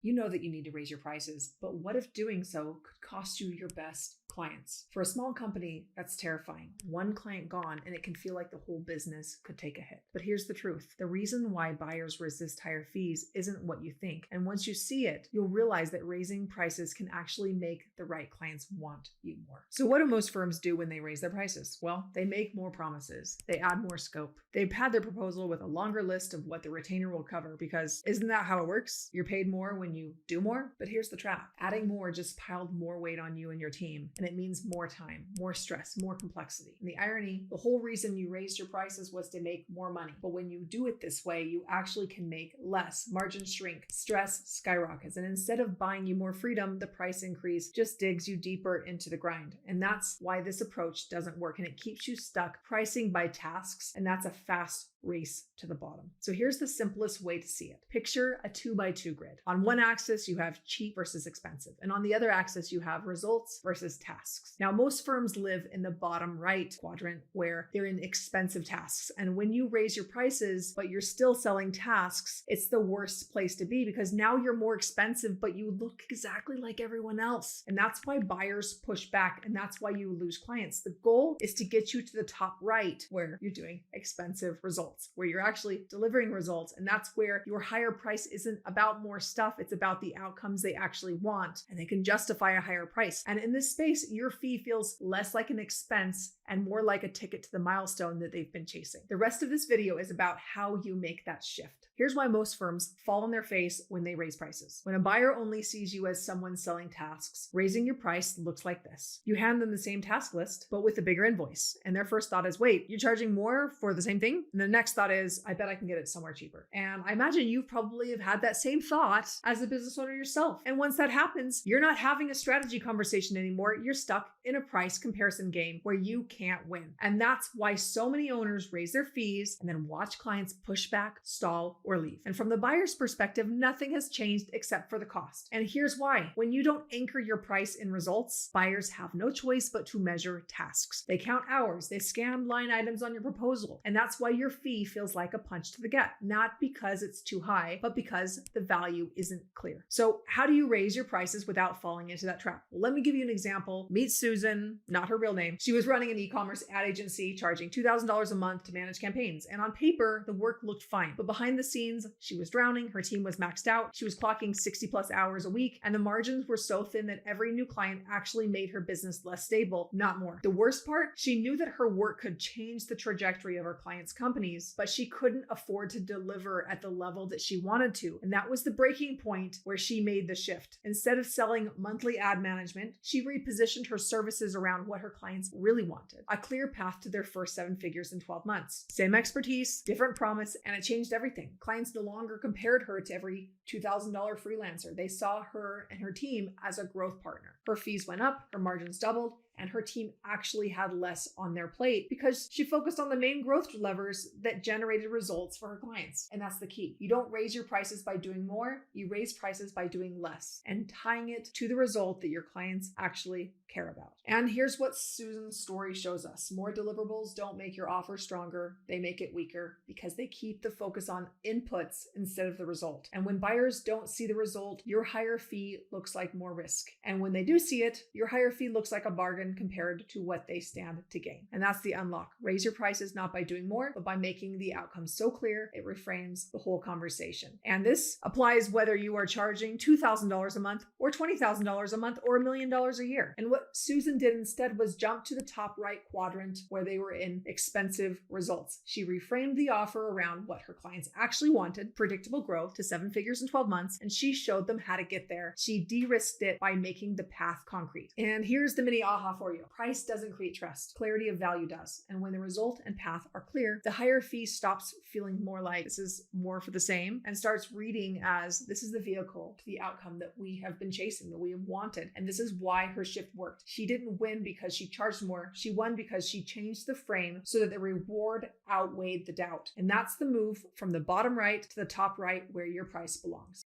You know that you need to raise your prices, but what if doing so could cost you your best clients? For a small company, that's terrifying. One client gone, and it can feel like the whole business could take a hit. But here's the truth. The reason why buyers resist higher fees isn't what you think. And once you see it, you'll realize that raising prices can actually make the right clients want you more. So what do most firms do when they raise their prices? Well, they make more promises. They add more scope. They pad their proposal with a longer list of what the retainer will cover, because isn't that how it works? You're paid more when you do more. But here's the trap. Adding more just piled more weight on you and your team, and it means more time, more stress, more complexity. And the irony, the whole reason you raised your prices was to make more money. But when you do it this way, you actually can make less. Margins shrink, stress skyrockets, and instead of buying you more freedom, the price increase just digs you deeper into the grind. And that's why this approach doesn't work, and it keeps you stuck pricing by tasks, and that's a fast race to the bottom. So here's the simplest way to see it. Picture a 2x2 grid. On one axis, you have cheap versus expensive. And on the other axis, you have results versus tasks. Now, most firms live in the bottom right quadrant where they're in expensive tasks. And when you raise your prices, but you're still selling tasks, it's the worst place to be, because now you're more expensive, but you look exactly like everyone else. And that's why buyers push back, and that's why you lose clients. The goal is to get you to the top right where you're doing expensive results, where you're actually delivering results. And that's where your higher price isn't about more stuff. It's about the outcomes they actually want, and they can justify a higher price. And in this space, your fee feels less like an expense and more like a ticket to the milestone that they've been chasing. The rest of this video is about how you make that shift. Here's why most firms fall on their face when they raise prices. When a buyer only sees you as someone selling tasks, raising your price looks like this. You hand them the same task list, but with a bigger invoice. And their first thought is, wait, you're charging more for the same thing? And the next thought is, I bet I can get it somewhere cheaper. And I imagine you probably have had that same thought as a business owner yourself. And once that happens, you're not having a strategy conversation anymore. You're stuck in a price comparison game where you can't win. And that's why so many owners raise their fees and then watch clients push back, stall, or leave. And from the buyer's perspective, nothing has changed except for the cost. And here's why. When you don't anchor your price in results, buyers have no choice but to measure tasks. They count hours, they scan line items on your proposal. And that's why your fee feels like a punch to the gut, not because it's too high, but because the value isn't clear. So how do you raise your prices without falling into that trap? Well, let me give you an example. Meet Susan, not her real name. She was running an e-commerce ad agency, charging $2,000 a month to manage campaigns. And on paper, the work looked fine. But behind the scenes, she was drowning. Her team was maxed out. She was clocking 60 plus hours a week. And the margins were so thin that every new client actually made her business less stable, not more. The worst part, she knew that her work could change the trajectory of her clients' companies, but she couldn't afford to deliver at the level that she wanted to. And that was the breaking point where she made the shift. Instead of selling monthly ad management, she repositioned her services around what her clients really wanted: a clear path to their first 7 figures in 12 months. Same expertise, different promise, and it changed everything. Clients no longer compared her to every $2,000 freelancer. They saw her and her team as a growth partner. Her fees went up, her margins doubled, and her team actually had less on their plate because she focused on the main growth levers that generated results for her clients. And that's the key. You don't raise your prices by doing more, you raise prices by doing less and tying it to the result that your clients actually care about. And here's what Susan's story shows us. More deliverables don't make your offer stronger, they make it weaker, because they keep the focus on inputs instead of the result. And when buyers don't see the result, your higher fee looks like more risk. And when they do see it, your higher fee looks like a bargain compared to what they stand to gain. And that's the unlock. Raise your prices not by doing more, but by making the outcome so clear it reframes the whole conversation. And this applies whether you are charging $2,000 a month or $20,000 a month or $1 million a year. And what Susan did instead was jump to the top right quadrant where they were in expensive results. She reframed the offer around what her clients actually wanted: predictable growth to 7 figures in 12 months, and she showed them how to get there. She de-risked it by making the path concrete. And here's the mini aha for you. Price doesn't create trust. Clarity of value does. And when the result and path are clear, the higher fee stops feeling more like this is more for the same and starts reading as this is the vehicle to the outcome that we have been chasing, that we have wanted. And this is why her shift worked. She didn't win because she charged more. She won because she changed the frame so that the reward outweighed the doubt. And that's the move from the bottom right to the top right where your price belongs.